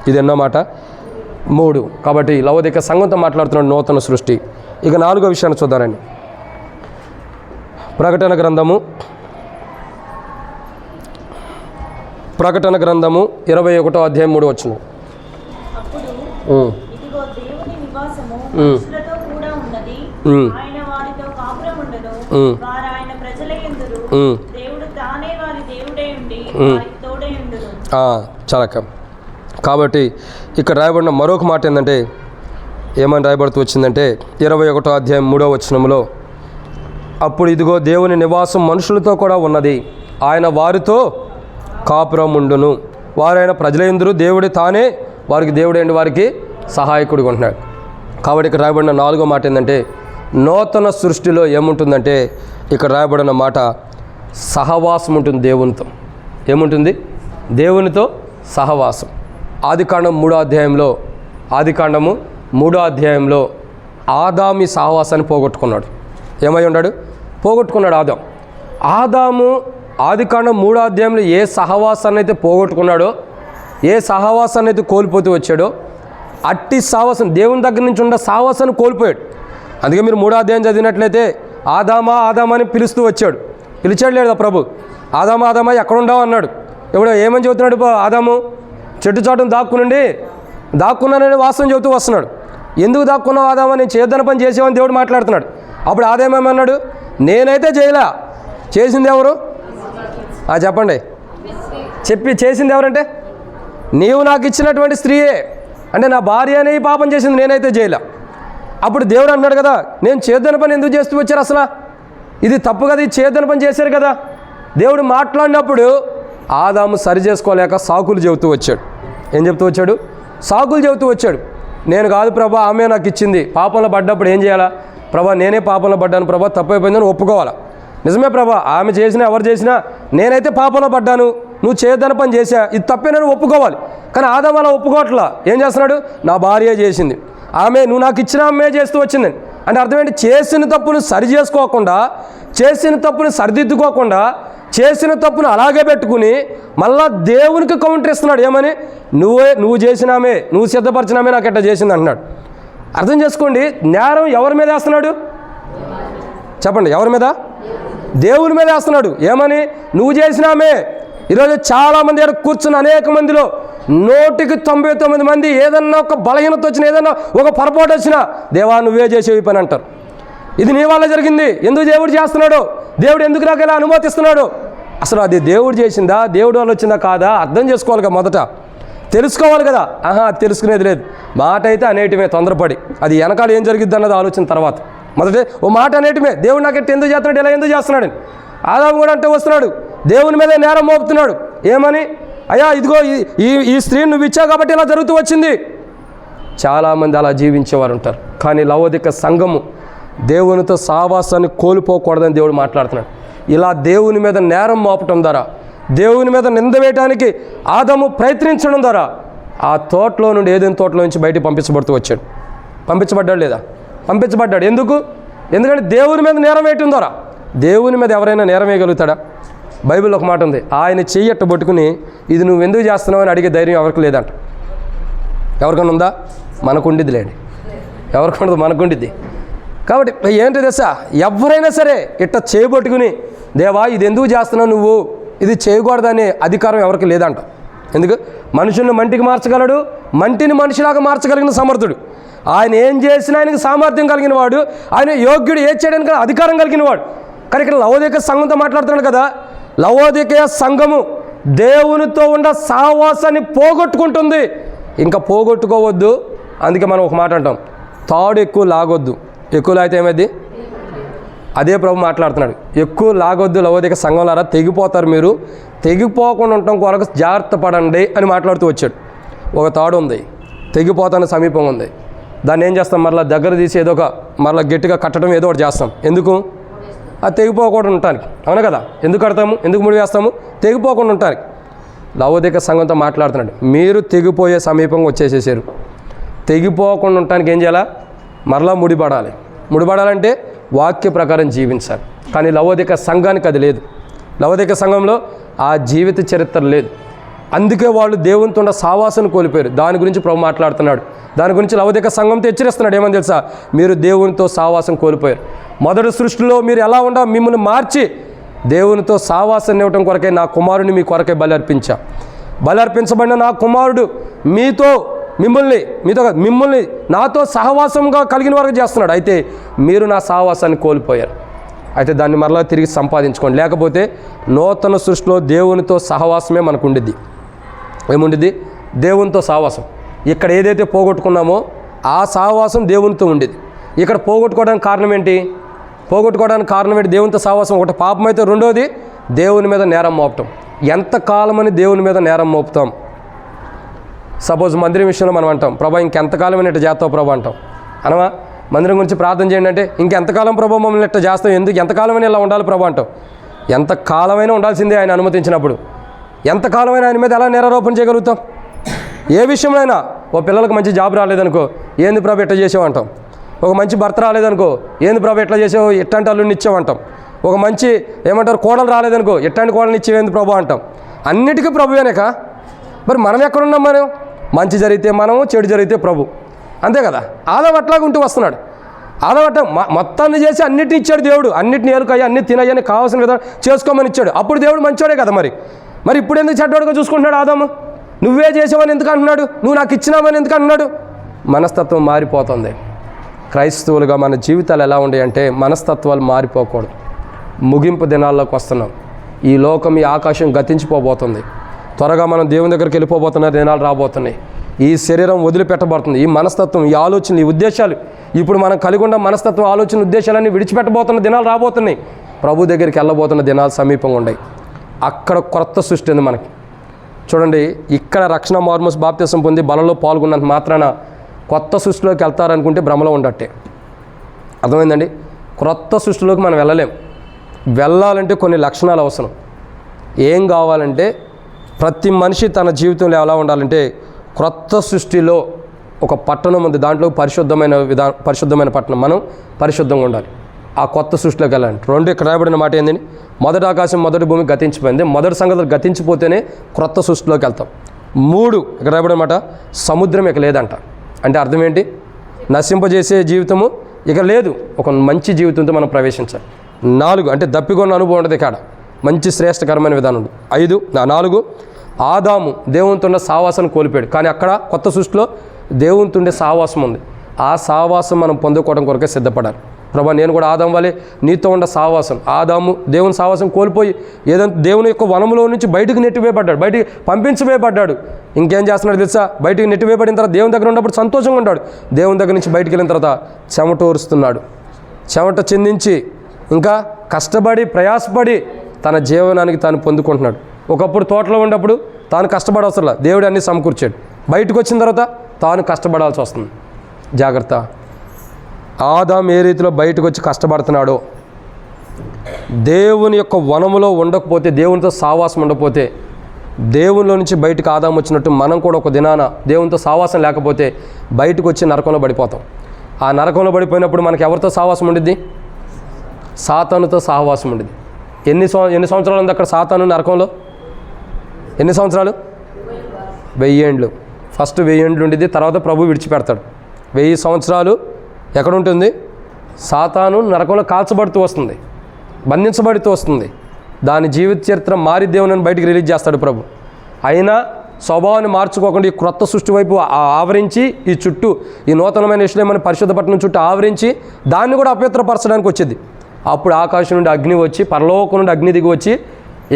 ఇది ఎన్నో మాట 3. కాబట్టి లవోదిక సంఘంతో మాట్లాడుతున్నాడు నూతన సృష్టి. ఇక 4వ విషయాన్ని చూద్దారండి. ప్రకటన గ్రంథము 21వ అధ్యాయం 3వ వచనం. చాలా. కాబట్టి ఇక్కడ రాయబడిన మరొక మాట ఏంటంటే, ఏమని రాయబడుతూ వచ్చిందంటే 21వ అధ్యాయం 3వ వచనంలో, అప్పుడు ఇదిగో దేవుని నివాసం మనుషులతో కూడా ఉన్నది, ఆయన వారితో కాపురం ఉండును, వారైన ప్రజలందరూ దేవుడి తానే వారికి దేవుడైన వారికి సహాయకుడిగా ఉంటున్నాడు. కాబట్టి ఇక్కడ రాయబడిన 4వ మాట ఏంటంటే, నూతన సృష్టిలో ఏముంటుందంటే ఇక్కడ రాయబడిన మాట సహవాసం ఉంటుంది దేవునితో. ఏముంటుంది? దేవునితో సహవాసం. ఆదికాండము 3వ అధ్యాయంలో ఆదాము సహవాసాన్ని పోగొట్టుకున్నాడు. ఏమై ఉన్నాడు? పోగొట్టుకున్నాడు ఆదాము. ఆదికాండం 3వ అధ్యాయంలో ఏ సహవాసాన్ని అయితే పోగొట్టుకున్నాడో, ఏ సహవాసాన్ని అయితే కోల్పోతూ వచ్చాడో, అట్టి సహవాసం దేవుని దగ్గర నుంచి ఉన్న సహవాసాన్ని కోల్పోయాడు. అందుకే మీరు 3వ అధ్యాయం చదివినట్లయితే ఆదామా అని పిలుస్తూ వచ్చాడు. పిలిచాడు లేదా ప్రభు? ఆదామా ఎక్కడుండావు అన్నాడు. ఎప్పుడో ఏమని చెబుతున్నాడు ఆదాము? చెట్టు చాటును దాక్కున్నానని వాస్తవం చెబుతూ వస్తున్నాడు. ఎందుకు దాక్కున్నావు ఆదామా? నేను చేద్దాని పని చేసేవని దేవుడు మాట్లాడుతున్నాడు. అప్పుడు ఆదాము ఏమన్నాడు? నేనైతే చేయలే, చేసింది ఎవరు? చెప్పండి. చేసింది ఎవరంటే నీవు నాకు ఇచ్చినటువంటి స్త్రీయే, అంటే నా భార్య అనే ఈ పాపం చేసింది, నేనైతే చేయలే. అప్పుడు దేవుడు అన్నాడు కదా, నేను చేద్దాని పని ఎందుకు చేస్తూ వచ్చారు? అసలు ఇది తప్పు కదా, ఇది చేద్దాని పని చేశారు కదా. దేవుడు మాట్లాడినప్పుడు ఆదాము సరి చేసుకోలేక సాకులు చెబుతూ వచ్చాడు. ఏం చెబుతూ వచ్చాడు? సాకులు చెబుతూ వచ్చాడు. నేను కాదు ప్రభా, ఆమె నాకు ఇచ్చింది. పాపంలో పడ్డప్పుడు ఏం చేయాలా? ప్రభా నేనే పాపంలో పడ్డాను ప్రభా, తప్పు అయిపోయిందని ఒప్పుకోవాలా. నిజమే ప్రభా, ఆమె చేసినా ఎవరు చేసినా నేనైతే పాపంలో పడ్డాను, నువ్వు చేయొద్దని పని చేశా, ఇది తప్పేనని ఒప్పుకోవాలి. కానీ ఆదాము అలా ఒప్పుకోవట్లా. ఏం చేస్తున్నాడు? నా భార్య చేసింది, నువ్వు నాకు ఇచ్చిన అమ్మే చేస్తూ వచ్చిందని. అంటే అర్థమేంటి? చేసిన తప్పును సరి చేసుకోకుండా, చేసిన తప్పును సరిదిద్దుకోకుండా, చేసిన తప్పును అలాగే పెట్టుకుని మళ్ళా దేవునికి కౌంటర్ ఇస్తున్నాడు. ఏమని? నువ్వు చేసినామే, నువ్వు సిద్ధపరిచినామే నాకు ఎట్లా చేసింది అంటున్నాడు. అర్థం చేసుకోండి, నేరం ఎవరి మీద వేస్తున్నాడు? చెప్పండి, ఎవరి మీద? దేవుని మీద వేస్తున్నాడు. ఏమని? నువ్వు చేసినామే. ఈరోజు చాలామంది కూర్చున్న అనేక మందిలో 199 మంది ఏదన్నా ఒక బలహీనత వచ్చినా, ఏదన్నా ఒక పొరపాటు వచ్చినా, దేవా నువ్వే చేసేవి పని అంటారు. ఇది నీ వల్ల జరిగింది, ఎందుకు దేవుడు చేస్తున్నాడు, దేవుడు ఎందుకు నాకు ఇలా అనుమతిస్తున్నాడు? అసలు అది దేవుడు చేసిందా, దేవుడు వల్ల వచ్చిందా కాదా అర్థం చేసుకోవాలి కదా, మొదట తెలుసుకోవాలి కదా. తెలుసుకునేది లేదు. మాట అయితే అనేటిమే తొందరపడి, అది వెనకాల ఏం జరిగిద్ది అన్నది ఆలోచన తర్వాత. మొదటే ఓ మాట అనేటిమే, దేవుడు నాకు ఎట్టు ఎందుకు చేస్తున్నాడు, ఇలా ఎందుకు చేస్తున్నాడు? ఆదాము కూడా అంటే వస్తున్నాడు, దేవుని మీదే నేరం మోపుతున్నాడు. ఏమని? అయ్యా ఇదిగో ఈ స్త్రీని నువ్వు ఇచ్చావు కాబట్టి ఇలా జరుగుతూ వచ్చింది. చాలామంది అలా జీవించేవారు ఉంటారు. కానీ లవోదిక సంఘము దేవునితో సహవాసాన్ని కోల్పోకూడదని దేవుడు మాట్లాడుతున్నాడు. ఇలా దేవుని మీద నేరం మోపటం ద్వారా, దేవుని మీద నింద వేయటానికి ఆదాము ప్రయత్నించడం ద్వారా ఆ తోటలో నుండి, ఏదైనా తోటలో నుంచి బయటికి పంపించబడుతూ వచ్చాడు. పంపించబడ్డాడు లేదా? పంపించబడ్డాడు. ఎందుకంటే దేవుని మీద నేరం వేయటం ద్వారా. దేవుని మీద ఎవరైనా నేరం వేయగలుగుతాడా? బైబిల్లో ఒక మాట ఉంది, ఆయన చెయ్యట్టు పట్టుకుని ఇది నువ్వు ఎందుకు చేస్తున్నావు అని అడిగే ధైర్యం ఎవరికి లేదంట. ఎవరికైనా ఉందా? మనకుండిద్ది లేండి. ఎవరికైనా మనకుండిద్ది. కాబట్టి ఏంటి తెలుసా, ఎవరైనా సరే ఇట్ట చేయబట్టుకుని దేవా ఇది ఎందుకు చేస్తున్నావు, నువ్వు ఇది చేయకూడదనే అధికారం ఎవరికి లేదంట. ఎందుకు? మనుషుల్ని మంటికి మార్చగలడు, మంటిని మనిషిలాగా మార్చగలిగిన సమర్థుడు. ఆయన ఏం చేసినా ఆయనకి సామర్థ్యం కలిగిన వాడు, ఆయన యోగ్యుడు, ఏం చేయడానికి అధికారం కలిగిన వాడు. కానీ ఇక్కడ లవోదిక సంఘంతో మాట్లాడుతున్నాడు కదా, లవోదిక సంఘము దేవునితో ఉన్న సహవాసాన్ని పోగొట్టుకుంటుంది. ఇంకా పోగొట్టుకోవద్దు. అందుకే మనం ఒక మాట అంటాం, తాడు ఎక్కువ లాగొద్దు. ఎక్కువ లాగితే ఏమైంది? అదే ప్రభు మాట్లాడుతున్నాడు, ఎక్కువ లాగొద్దు లవోదిక సంఘంలారా, తెగిపోతారు మీరు, తెగిపోకుండా ఉండటం కొరకు జాగ్రత్త పడండి అని మాట్లాడుతూ వచ్చాడు. ఒక తాడు ఉంది, తెగిపోతాను సమీపంగా ఉంది, దాన్ని ఏం చేస్తాం? మరలా దగ్గర తీసి ఏదో ఒక మరలా గట్టిగా కట్టడం ఏదో ఒకటి చేస్తాం. ఎందుకు? అది తెగిపోకుండా ఉండటానికి. అవును కదా? ఎందుకు కడతాము, ఎందుకు ముడి వేస్తాము? తెగిపోకుండా ఉండటానికి. లవోదిక సంఘంతో మాట్లాడుతున్నాడు, మీరు తెగిపోయే సమీపంగా వచ్చేసేసారు. తెగిపోకుండా ఉండటానికి ఏం చేయాలా? మరలా ముడిపడాలి. ముడిపడాలంటే వాక్య ప్రకారం జీవించాలి. కానీ లవోదిక సంఘానికి అది లేదు. లవోదిక సంఘంలో ఆ జీవిత చరిత్ర లేదు. అందుకే వాళ్ళు దేవునితో ఉన్న సావాసాన్ని కోల్పోయారు. దాని గురించి ప్రభు మాట్లాడుతున్నాడు. దాని గురించి లవదిక సంఘంతో హెచ్చరిస్తున్నాడు. ఏమని తెలుసా? మీరు దేవునితో సావాసం కోల్పోయారు. మొదటి సృష్టిలో మీరు ఎలా ఉండా మిమ్మల్ని మార్చి దేవునితో సావాసాన్ని ఇవ్వటం కొరకే నా కుమారుని మీ కొరకే బలి అర్పించా. బలి అర్పించబడిన నా కుమారుడు మిమ్మల్ని నాతో సహవాసంగా కలిగిన వరకు చేస్తున్నాడు. అయితే మీరు నా సహవాసాన్ని కోల్పోయారు. అయితే దాన్ని మరలా తిరిగి సంపాదించుకోండి. లేకపోతే నూతన సృష్టిలో దేవునితో సహవాసమే మనకు ఉండిద్ది. ఏముండిద్ది? దేవునితో సహవాసం. ఇక్కడ ఏదైతే పోగొట్టుకున్నామో ఆ సహవాసం దేవునితో ఉండేది. ఇక్కడ పోగొట్టుకోవడానికి కారణం ఏంటి? దేవునితో సహవాసం ఒకటి పాపం అయితే, రెండోది దేవుని మీద నేరం మోపటం. ఎంతకాలమని దేవుని మీద నేరం మోపుతాం? సపోజ్ మందిరం విషయంలో మనం అంటాం, ప్రభా ఇంకెంతకాలం ఇట్లా చేస్తావు ప్రభా అంటాం. అనవా? మందిరం గురించి ప్రార్థన చేయండి అంటే ఇంకెంతకాలం ప్రభా మమ్మల్ని ఇట్లా చేస్తాం, ఎంతకాలమైనా ఇలా ఉండాలి ప్రభా అంటాం. ఎంతకాలమైనా ఉండాల్సిందే ఆయన అనుమతించినప్పుడు. ఎంతకాలమైనా ఆయన మీద ఎలా నేరారోపణ చేయగలుగుతాం? ఏ విషయంలో ఓ పిల్లలకు మంచి జాబ్ రాలేదనుకో, ఏంది ప్రభు ఎట్లా చేసావు అంటాం. ఒక మంచి భర్త రాలేదనుకో, ఏంది ప్రభు ఎట్లా చేసావు, ఎట్లాంటి అల్లుడిని ఇచ్చావు అంటాం. ఒక మంచి కోడలు రాలేదనుకో, ఎట్లాంటి కోడలు ఇచ్చేవేంది ప్రభు అంటాం. అన్నిటికీ ప్రభువేనేక. మరి మనం ఎక్కడున్నాం? మనం మంచి జరిగితే మనము, చెడు జరిగితే ప్రభు. అంతే కదా? ఆదవట్లాగా ఉంటూ వస్తున్నాడు. ఆదవట్ట మొత్తాన్ని చేసి అన్నిటిని ఇచ్చాడు దేవుడు. అన్నిటిని ఏలుకయ్యా, అన్ని తినయ్యని కావాల్సిన విధానం చేసుకోమని ఇచ్చాడు. అప్పుడు దేవుడు మంచోడే కదా. మరి ఇప్పుడు ఎందుకు చెడ్డోడుగా చూసుకుంటున్నాడు ఆదాము? నువ్వే చేసావని ఎందుకు అంటున్నాడు? నువ్వు నాకు ఇచ్చినావని ఎందుకు అంటున్నాడు? మనస్తత్వం మారిపోతుంది. క్రైస్తవులుగా మన జీవితాలు ఎలా ఉంటాయంటే మనస్తత్వాలు మారిపోకూడదు. ముగింపు దినాల్లోకి వస్తున్నాం. ఈ లోకం, ఈ ఆకాశం గతించిపోబోతుంది. త్వరగా మనం దేవుని దగ్గరికి వెళ్ళిపోబోతున్న దినాలు రాబోతున్నాయి. ఈ శరీరం వదిలిపెట్టబడుతుంది. ఈ మనస్తత్వం, ఈ ఆలోచనలు, ఈ ఉద్దేశాలు, ఇప్పుడు మనం కలిగి ఉన్న మనస్తత్వం, ఆలోచన, ఉద్దేశాలన్నీ విడిచిపెట్టబోతున్న దినాలు రాబోతున్నాయి. ప్రభు దగ్గరికి వెళ్ళబోతున్న దినాలు సమీపంగా ఉన్నాయి. అక్కడ కొత్త సృష్టి ఉంది మనకి. చూడండి, ఇక్కడ రక్షణ మార్మోస్ బాప్తిసం పొంది బలలో పాల్గొన్నంత మాత్రాన కొత్త సృష్టిలోకి వెళ్తారనుకుంటే భ్రమలో ఉండట్టే. అర్థమైందండి? క్రొత్త సృష్టిలోకి మనం వెళ్ళాలంటే కొన్ని లక్షణాలు అవసరం. ఏం కావాలంటే ప్రతి మనిషి తన జీవితంలో ఎలా ఉండాలంటే క్రొత్త సృష్టిలో ఒక పట్టణం ఉంది. దాంట్లో పరిశుద్ధమైన పట్టణం. మనం పరిశుద్ధంగా ఉండాలి. ఆ కొత్త సృష్టిలోకి వెళ్ళాలి. రెండు ఇక్కడ రాయబడిన మాట ఏంటండి? మొదటి ఆకాశం, మొదటి భూమి గతించిపోయింది. మొదటి సంగతులు గతించిపోతేనే క్రొత్త సృష్టిలోకి వెళ్తాం. 3 ఇక్కడ రాయబడిన మాట, సముద్రం ఇక లేదంట. అంటే అర్థం ఏంటి? నశింపజేసే జీవితము ఇక లేదు. ఒక మంచి జీవితంతో మనం ప్రవేశించాలి. 4 అంటే దప్పికొన్న అనుభవం ఉండదు. ఇక్కడ మంచి శ్రేష్టకరమైన విధానం ఉంది. 4 ఆదాము దేవునితో ఉన్న సావాసాన్ని కోల్పోయాడు. కానీ అక్కడ కొత్త సృష్టిలో దేవునితో ఉండే సావాసం ఉంది. ఆ సావాసం మనం పొందుకోవడం కొరకే సిద్ధపడాలి. ప్రభా, నేను కూడా ఆదాము వలె నీతో ఉన్న సావాసం. ఆదాము దేవుని సావాసం కోల్పోయి ఏదంటే దేవుని యొక్క వనంలో నుంచి బయటకు నెట్టివేయబడ్డాడు, బయటికి పంపించవేయబడ్డాడు. ఇంకేం చేస్తున్నాడు తెలుసా? బయటికి నెట్టివేయబడిన తర్వాత దేవుని దగ్గర ఉన్నప్పుడు సంతోషంగా ఉన్నాడు. దేవుని దగ్గర నుంచి బయటికి వెళ్ళిన తర్వాత చెమటోరుస్తున్నాడు. చెమట చిందించి ఇంకా కష్టపడి ప్రయాసపడి తన జీవనానికి తాను పొందుకుంటున్నాడు. ఒకప్పుడు తోటలో ఉన్నప్పుడు తాను కష్టపడవసరం, దేవుడు అన్నీ సమకూర్చాడు. బయటకు వచ్చిన తర్వాత తాను కష్టపడాల్సి వస్తుంది. జాగ్రత్త. ఆదాము ఏ రీతిలో బయటకు వచ్చి కష్టపడుతున్నాడో, దేవుని యొక్క వనములో ఉండకపోతే, దేవునితో సావాసం ఉండకపోతే, దేవునిలో నుంచి బయటకు ఆదాము వచ్చినట్టు మనం కూడా ఒక దినాన దేవునితో సావాసం లేకపోతే బయటకు వచ్చి నరకంలో పడిపోతాం. ఆ నరకంలో పడిపోయినప్పుడు మనకు ఎవరితో సావాసం ఉండిద్ది? సాతానుతో సహవాసం ఉండిద్ది. ఎన్ని సంవత్సరాలు ఉంది అక్కడ సాతాను నరకంలో? ఎన్ని సంవత్సరాలు? 1000 ఏండ్లు. ఫస్ట్ 1000 ఏండ్లు ఉండిద్ది. తర్వాత ప్రభు విడిచిపెడతాడు. 1000 సంవత్సరాలు ఎక్కడ ఉంటుంది? సాతాను నరకంలో కాల్చబడుతూ వస్తుంది, బంధించబడుతూ వస్తుంది. దాని జీవిత చరిత్ర మారి దేవుని బయటికి రిలీజ్ చేస్తాడు ప్రభు. అయినా స్వభావాన్ని మార్చుకోకుండా ఈ క్రొత్త సృష్టి వైపు ఆవరించి, ఈ చుట్టూ ఈ నూతనమైన యెరూషలేము పరిశుద్ధ పట్టణం చుట్టూ ఆవరించి దాన్ని కూడా అపవిత్రపరచడానికి వచ్చింది. అప్పుడు ఆకాశం నుండి అగ్ని వచ్చి, పరలోకం నుండి అగ్ని దిగి వచ్చి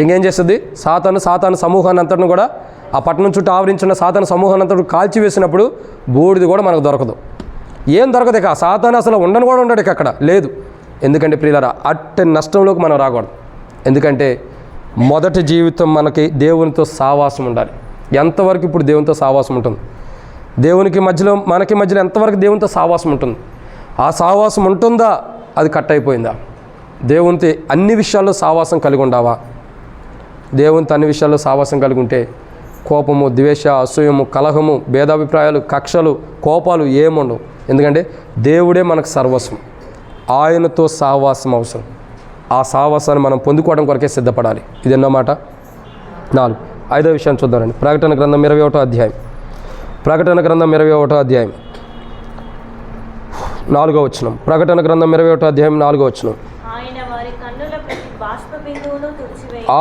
ఇంకేం చేస్తుంది? సాతాను సమూహాన్ని అంతటిని కూడా, ఆ పట్టణం చుట్టూ ఆవరించిన సాతాను సమూహాన్ని అంతటి కాల్చివేసినప్పుడు బూడిది కూడా మనకు దొరకదు. ఏం దొరకదు. ఇక సాతాను అసలు ఉండను కూడా ఉండడు ఇక అక్కడ లేదు. ఎందుకంటే ప్రియులారా, అట్టి నష్టంలోకి మనం రాకూడదు. ఎందుకంటే మొదటి జీవితం మనకి దేవునితో సావాసం ఉండాలి. ఎంతవరకు ఇప్పుడు దేవునితో సావాసం ఉంటుంది? దేవునికి మధ్యలో మనకి మధ్యలో ఎంతవరకు దేవునితో సావాసం ఉంటుంది? ఆ సావాసం ఉంటుందా? అది కట్ అయిపోయిందా? దేవునితో అన్ని విషయాల్లో సావాసం కలిగి ఉండావా? దేవునితో అన్ని విషయాల్లో సావాసం కలిగి ఉంటే కోపము, ద్వేష, అసూయము, కలహము, భేదాభిప్రాయాలు, కక్షలు, కోపాలు ఏముండవు. ఎందుకంటే దేవుడే మనకు సర్వస్వం. ఆయనతో సావాసం అవసరం. ఆ సావాసాన్ని మనం పొందుకోవడం కొరకే సిద్ధపడాలి. ఇది ఎన్నో మాట? 4 5వ విషయాన్ని చూద్దామండి. ప్రకటన గ్రంథం 21వ అధ్యాయం. ప్రకటన గ్రంథం 21వ అధ్యాయం 4వ వచనం. ప్రకటన గ్రంథం 21వ అధ్యాయం 4వ వచనం.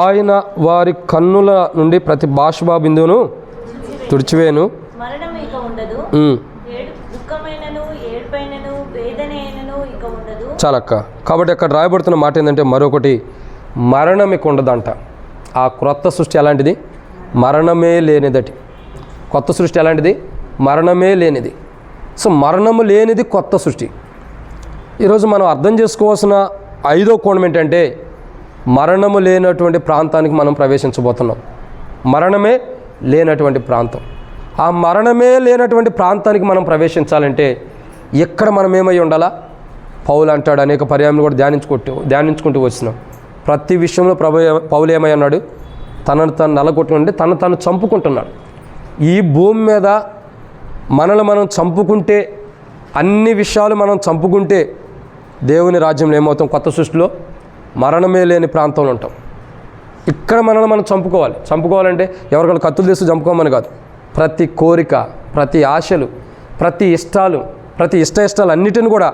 ఆయన వారి కన్నుల నుండి ప్రతి బాష్ప బిందువును తుడిచివేను. చాలక్క. కాబట్టి అక్కడ రాయబడుతున్న మాట ఏంటంటే మరొకటి, మరణం ఇక ఉండదంట. ఆ క్రొత్త సృష్టి ఎలాంటిది? మరణమే లేనిదటి. కొత్త సృష్టి ఎలాంటిది? మరణమే లేనిది. సో మరణము లేనిది కొత్త సృష్టి. ఈరోజు మనం అర్థం చేసుకోవాల్సిన 5వ కోణం ఏంటంటే, మరణము లేనటువంటి ప్రాంతానికి మనం ప్రవేశించబోతున్నాం. మరణమే లేనటువంటి ప్రాంతం. ఆ మరణమే లేనటువంటి ప్రాంతానికి మనం ప్రవేశించాలంటే ఎక్కడ మనం ఏమై ఉండాలా? పౌలు అంటాడు, అనేక పర్యాయాలు కూడా ధ్యానించుకుంటూ వచ్చినాం. ప్రతి విషయంలో పౌలు ఏమై అన్నాడు? తనను తను నలగొట్టుకుంటే తను చంపుకుంటున్నాడు. ఈ భూమి మీద మనల్ని మనం చంపుకుంటే, అన్ని విషయాలు మనం చంపుకుంటే దేవుని రాజ్యంలో ఏమవుతాం? కొత్త సృష్టిలో మరణమే లేని ప్రాంతంలో ఉంటాం. ఇక్కడ మనల్ని మనం చంపుకోవాలంటే ఎవరికైనా కత్తులు తీసి చంపుకోమని కాదు. ప్రతి కోరిక, ప్రతి ఆశలు, ప్రతి ఇష్టాలు అన్నిటిని కూడా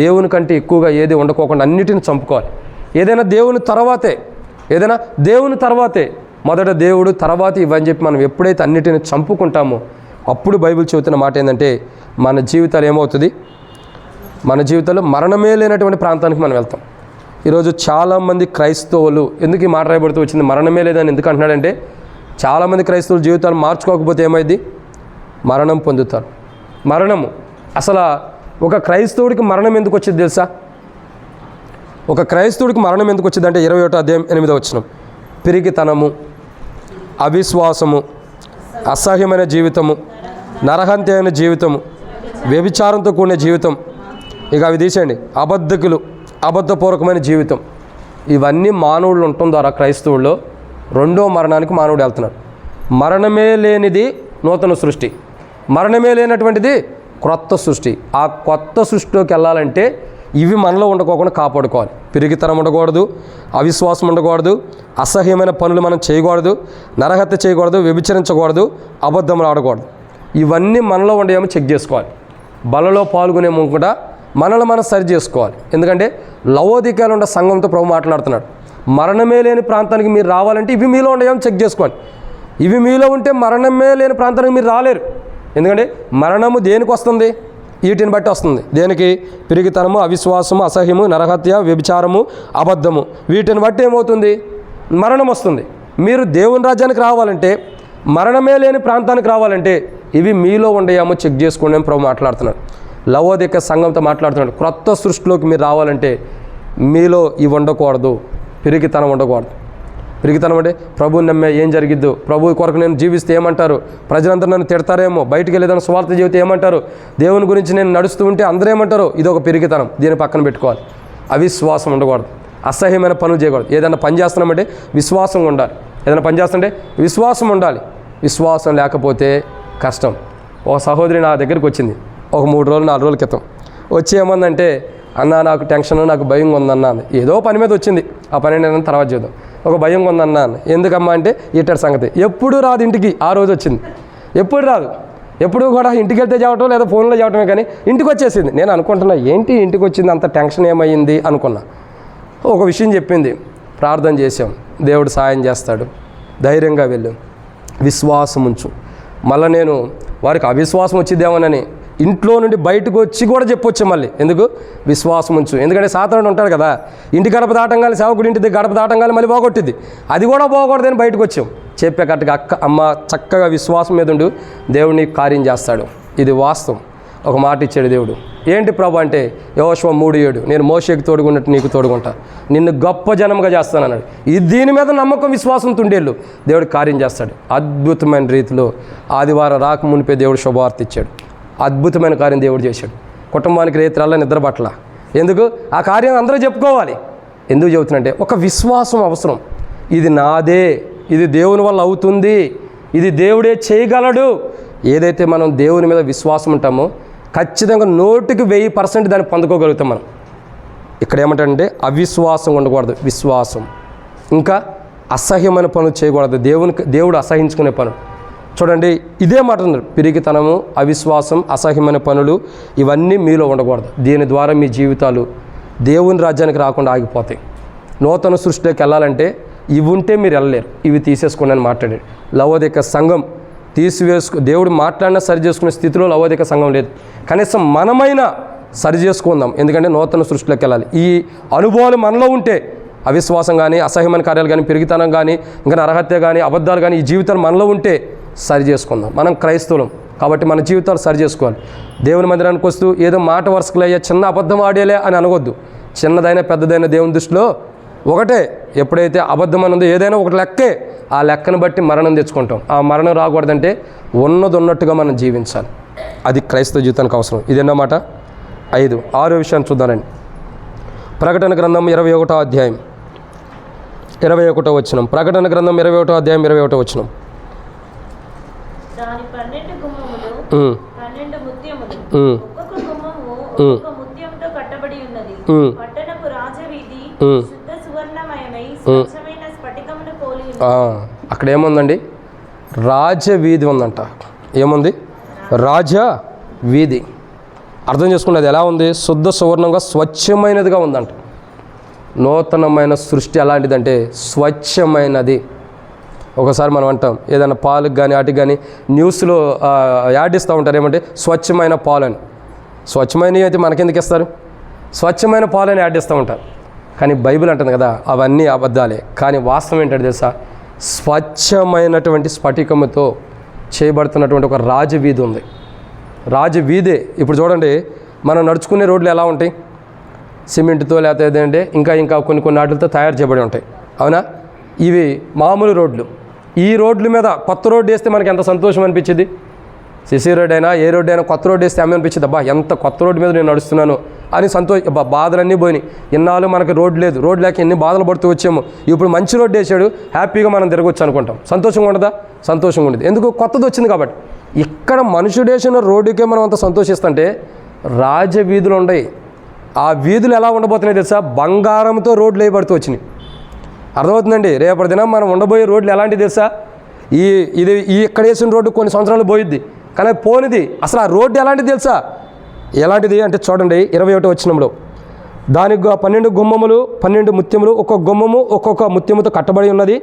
దేవుని కంటే ఎక్కువగా ఏది ఉండకోకుండా అన్నిటిని చంపుకోవాలి. ఏదైనా దేవుని తర్వాతే మొదట దేవుడు, తర్వాత ఇవని చెప్పి మనం ఎప్పుడైతే అన్నిటిని చంపుకుంటామో అప్పుడు బైబిల్ చెబుతున్న మాట ఏంటంటే మన జీవితాలు ఏమవుతుంది? మన జీవితంలో మరణమే లేనటువంటి ప్రాంతానికి మనం వెళ్తాం. ఈరోజు చాలామంది క్రైస్తవులు, ఎందుకు ఈ మాట రాయబడుతూ వచ్చింది మరణమే లేదని ఎందుకు అంటున్నాడంటే, చాలామంది క్రైస్తవుల జీవితాలు మార్చుకోకపోతే ఏమైంది? మరణం పొందుతారు. మరణము అసలు ఒక క్రైస్తవుడికి మరణం ఎందుకు వచ్చింది తెలుసా? ఒక క్రైస్తవుడికి మరణం ఎందుకు వచ్చిందంటే 21వ అధ్యాయం 8వ వచనం. పిరికితనము, అవిశ్వాసము, అసహ్యమైన జీవితము, నరహంత్యమైన జీవితము, వ్యభిచారంతో కూడిన జీవితం, ఇక అవి తీసేయండి, అబద్ధపూర్వకమైన జీవితం, ఇవన్నీ మానవుళ్ళు ఉండటం ద్వారా క్రైస్తవుల్లో 2వ మరణానికి మానవుడు వెళ్తున్నాడు. మరణమే లేనిది నూతన సృష్టి, మరణమే లేనటువంటిది క్రొత్త సృష్టి. ఆ కొత్త సృష్టిలోకి వెళ్ళాలంటే ఇవి మనలో ఉండకోకుండా కాపాడుకోవాలి. పిరికితనం ఉండకూడదు, అవిశ్వాసం ఉండకూడదు, అసహ్యమైన పనులు మనం చేయకూడదు, నరహత్య చేయకూడదు, వ్యభిచరించకూడదు, అబద్ధములు ఆడకూడదు. ఇవన్నీ మనలో ఉండేమో చెక్ చేసుకోవాలి. బలలో పాల్గొనేమో కూడా మనల్ని మనం సరి చేసుకోవాలి. ఎందుకంటే లవోదికీయలో ఉన్న సంఘంతో ప్రభు మాట్లాడుతున్నాడు. మరణమే లేని ప్రాంతానికి మీరు రావాలంటే ఇవి మీలో ఉండేమో చెక్ చేసుకోవాలి. ఇవి మీలో ఉంటే మరణమే లేని ప్రాంతానికి మీరు రాలేరు. ఎందుకంటే మరణము దేనికి వస్తుంది? వీటిని బట్టి వస్తుంది. దేనికి? పిరికితనము, అవిశ్వాసము, అసహ్యము, నరహత్య, వ్యభిచారము, అబద్ధము, వీటిని బట్టి ఏమవుతుంది? మరణం వస్తుంది. మీరు దేవుని రాజ్యానికి రావాలంటే, మరణమే లేని ప్రాంతానికి రావాలంటే ఇవి మీలో ఉండేమో చెక్ చేసుకోండి అని ప్రభు మాట్లాడుతున్నాడు. లవోదిక సంఘంతో మాట్లాడుతున్నాడు. క్రొత్త సృష్టిలోకి మీరు రావాలంటే మీలో ఇవి ఉండకూడదు, పిరికితనం ఉండకూడదు. పిరికితనం అంటే ప్రభువుని నమ్మే ఏం జరిగిద్దు, ప్రభు కొరకు నేను జీవిస్తే ఏమంటారు, ప్రజలందరూ నన్ను తిడతారేమో, బయటికి వెళ్ళేదాన్ని స్వార్థ జీవితం ఏమంటారు, దేవుని గురించి నేను నడుస్తూ ఉంటే అందరూ ఏమంటారు, ఇది ఒక పిరికితనం, దీన్ని పక్కన పెట్టుకోవాలి. అవిశ్వాసం ఉండకూడదు, అసహ్యమైన పనులు చేయకూడదు. ఏదైనా పని చేస్తున్నామంటే విశ్వాసం ఉండాలి. ఏదైనా పని చేస్తుంటే విశ్వాసం ఉండాలి. విశ్వాసం లేకపోతే కష్టం. ఒక సహోదరి నా దగ్గరికి వచ్చింది ఒక 3 రోజులు 4 రోజుల క్రితం. వచ్చి ఏమందంటే, అన్న నాకు టెన్షన్, నాకు భయంగా ఉందన్నా అంది. ఏదో పని మీద వచ్చింది, ఆ పని నేను తర్వాత చేద్దాం. ఒక భయంగా ఉందన్నా అని. ఎందుకమ్మా అంటే ఇట్టడి సంగతి. ఎప్పుడు రాదు ఇంటికి, ఆ రోజు వచ్చింది. ఎప్పుడు రాదు, ఎప్పుడు కూడా ఇంటికి వెళ్తే చేయటం లేదా ఫోన్లో చేయటమే, కానీ ఇంటికి వచ్చేసింది. నేను అనుకుంటున్నా ఏంటి ఇంటికి వచ్చింది, అంత టెన్షన్ ఏమైంది అనుకున్నా. ఒక విషయం చెప్పింది, ప్రార్థన చేసాం, దేవుడు సాయం చేస్తాడు, ధైర్యంగా వెళ్ళు, విశ్వాసం ఉంచు. మళ్ళీ నేను వారికి అవిశ్వాసం వచ్చిద్దామోనని ఇంట్లో నుండి బయటకు వచ్చి కూడా చెప్పొచ్చు. మళ్ళీ ఎందుకు? విశ్వాసం ఉంచు. ఎందుకంటే సాతానుడు ఉంటాడు కదా, ఇంటి గడప దాటంగానే సేవకుడి ఇంటి గడప దాటంగానే మళ్ళీ పోగొట్టింది, అది కూడా పోకూడదని బయటకు వచ్చాం. చెప్పే కరెక్ట్గా అమ్మ చక్కగా విశ్వాసం మీద ఉండు, దేవుడు నీకు కార్యం చేస్తాడు. ఇది వాస్తవం. ఒక మాట ఇచ్చాడు దేవుడు. ఏంటి ప్రభు అంటే యెహోషువ 3:7, నేను మోషేకి తోడుగున్నట్టు నీకు తోడుకుంటా, నిన్ను గొప్ప జనంగా చేస్తాను అన్నాడు. దీని మీద నమ్మకం, విశ్వాసం తుండేళ్ళు దేవుడు కార్యం చేస్తాడు. అద్భుతమైన రీతిలో ఆదివారం రాక మునిపే దేవుడు శుభవార్త ఇచ్చాడు. అద్భుతమైన కార్యం దేవుడు చేశాడు. కుటుంబానికి రేత్రల్లా నిద్ర పట్ల. ఎందుకు? ఆ కార్యం అందరూ చెప్పుకోవాలి. ఎందుకు చెబుతున్నంటే ఒక విశ్వాసం అవసరం. ఇది నాదే, ఇది దేవుని వల్ల అవుతుంది, ఇది దేవుడే చేయగలడు. ఏదైతే మనం దేవుని మీద విశ్వాసం ఉంటామో ఖచ్చితంగా 100% దాన్ని పొందుకోగలుగుతాం మనం. ఇక్కడ ఏమంటాడంటే అవిశ్వాసం ఉండకూడదు, విశ్వాసం. ఇంకా అసహ్యమైన పనులు చేయకూడదు. దేవుడు అసహించుకునే పనులు. చూడండి, ఇదే మాట ఉన్నారు, పిరికితనము, అవిశ్వాసం, అసహ్యమైన పనులు ఇవన్నీ మీలో ఉండకూడదు. దీని ద్వారా మీ జీవితాలు దేవుని రాజ్యానికి రాకుండా ఆగిపోతాయి. నూతన సృష్టిలోకి వెళ్ళాలంటే ఇవి ఉంటే మీరు వెళ్ళలేరు. ఇవి తీసేసుకోండి అని మాట్లాడాడు. లవోదిక సంఘం దేవుడు మాట్లాడినా సరి చేసుకునే స్థితిలో లవోదిక సంఘం లేదు. కనీసం మనమైనా సరి చేసుకుందాం, ఎందుకంటే నూతన సృష్టిలోకి వెళ్ళాలి. ఈ అనుభవాలు మనలో ఉంటే అవిశ్వాసం కానీ, అసహ్యమైన కార్యాలు కానీ, పెరిగితనం కానీ, ఇంకా నరహత్య కానీ, అబద్ధాలు కానీ, ఈ జీవితాలు మనలో ఉంటే సరి చేసుకుందాం. మనం క్రైస్తవులం కాబట్టి మన జీవితాలు సరి చేసుకోవాలి. దేవుని మందిరానికి వస్తూ ఏదో మాట వరుసకులు అయ్యా చిన్న అబద్ధం ఆడేలే అని అనవద్దు. చిన్నదైనా పెద్దదైనా దేవుని దృష్టిలో ఒకటే. ఎప్పుడైతే అబద్ధం ఉందో ఏదైనా ఒకటి లెక్కే, ఆ లెక్కను బట్టి మరణం తెచ్చుకుంటాం. ఆ మరణం రాకూడదంటే ఉన్నది ఉన్నట్టుగా మనం జీవించాలి. అది క్రైస్తవ జీవితానికి అవసరం. ఇదేనమాట 5. 6 విషయాన్ని చూద్దానండి. ప్రకటన గ్రంథం 21వ అధ్యాయం 21వ వచనం. ప్రకటన గ్రంథం 21వ అధ్యాయం 21వ వచనం. దాని 12 గుమ్మములు 12 ముత్యములు, ఒక్కొక్క గుమ్మము ఒక్కొక్క ముత్యముతో కట్టబడి ఉన్నది. పట్టణపు రాజవీధి శుద్ధ సువర్ణమయమై స్వచ్ఛమైన స్ఫటికమును పోలి ఉన్నది. అక్కడ ఏముందండి? రాజవీధి ఉందంట. ఏముంది? రాజవీధి. అర్థం చేసుకున్నది ఎలా ఉంది? శుద్ధ సువర్ణంగా స్వచ్ఛమైనదిగా ఉందంట. నూతనమైన సృష్టి ఎలాంటిదంటే స్వచ్ఛమైనది. ఒకసారి మనం అంటాం ఏదైనా పాలకు కానీ వాటికి కానీ న్యూస్లో యాడ్ ఇస్తూ ఉంటారు, ఏమంటే స్వచ్ఛమైన పాలు అని. స్వచ్ఛమైనవి అయితే మనకెందుకు ఇస్తారు? స్వచ్ఛమైన పాలు అని యాడ్ ఇస్తూ ఉంటారు. కానీ బైబిల్ అంటుంది కదా అవన్నీ అబద్ధాలే. కానీ వాస్తవం ఏంటంటే తెలుసా? స్వచ్ఛమైనటువంటి స్ఫటికముతో చేయబడుతున్నటువంటి ఒక రాజవీధి ఉంది. రాజవీధే. ఇప్పుడు చూడండి, మనం నడుచుకునే రోడ్లు ఎలా ఉంటాయి? సిమెంట్తో లేకపోతే ఏదంటే ఇంకా కొన్ని వాటితో తయారు చేయబడి ఉంటాయి, అవునా? ఇవి మామూలు రోడ్లు. ఈ రోడ్ల మీద కొత్త రోడ్డు వేస్తే మనకి ఎంత సంతోషం అనిపించింది? సిసి రోడ్ అయినా ఏ రోడ్డు అయినా కొత్త రోడ్డు వేస్తే అనిపించింది, అబ్బా ఎంత కొత్త రోడ్డు మీద నేను నడుస్తున్నాను అని బాధలన్నీ పోయినాయి. ఇన్నాళ్ళు మనకి రోడ్డు లేదు, రోడ్డు లేక ఎన్ని బాధలు పడుతూ వచ్చాము. ఇప్పుడు మంచి రోడ్డు వేసాడు, హ్యాపీగా మనం తిరగొచ్చు అనుకుంటాం. సంతోషంగా ఉండదా? సంతోషంగా ఉండదు. ఎందుకు? కొత్తది వచ్చింది కాబట్టి. ఇక్కడ మనుషుడు వేసిన రోడ్డుకే మనం అంత సంతోషిస్తుంటే రాజవీధులు ఉన్నాయి. ఆ వీధులు ఎలా ఉండబోతున్నాయి తెలుసా? బంగారంతో రోడ్లు వేయబడుతూ వచ్చినాయి. అర్థమవుతుందండి? రేపటి దినం మనం ఉండబోయే రోడ్లు ఎలాంటిది తెలుసా? ఈ ఇక్కడ వేసిన రోడ్డు కొన్ని సంవత్సరాలు పోయిద్ది, కానీ పోనిది. అసలు ఆ రోడ్డు ఎలాంటిది తెలుసా? ఎలాంటిది అంటే చూడండి 21వ వచనంలో, దానికి 12 గుమ్మములు 12 ముత్యములు, ఒక్కొక్క గుమ్మము ఒక్కొక్క ముత్యముతో కట్టబడి ఉన్నది.